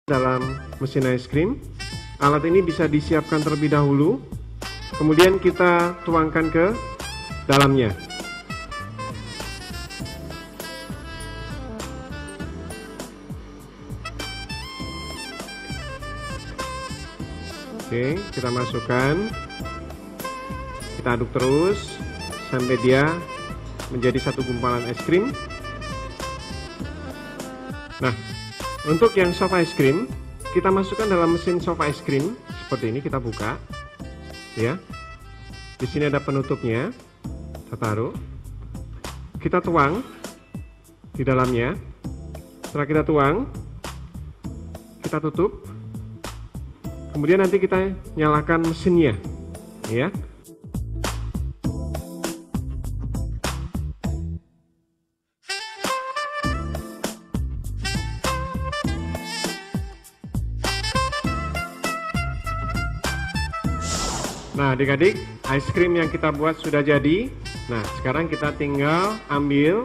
dalam mesin es krim. Alat ini bisa disiapkan terlebih dahulu, kemudian kita tuangkan ke dalamnya. Oke, kita masukkan, kita aduk terus sampai dia menjadi satu gumpalan es krim. Nah, untuk yang soft ice cream, kita masukkan dalam mesin soft ice cream seperti ini. Kita buka, ya. Di sini ada penutupnya. Kita taruh, kita tuang di dalamnya. Setelah kita tuang, kita tutup. Kemudian nanti kita nyalakan mesinnya, ya. Nah, adik-adik, ice cream yang kita buat sudah jadi. Nah, sekarang kita tinggal ambil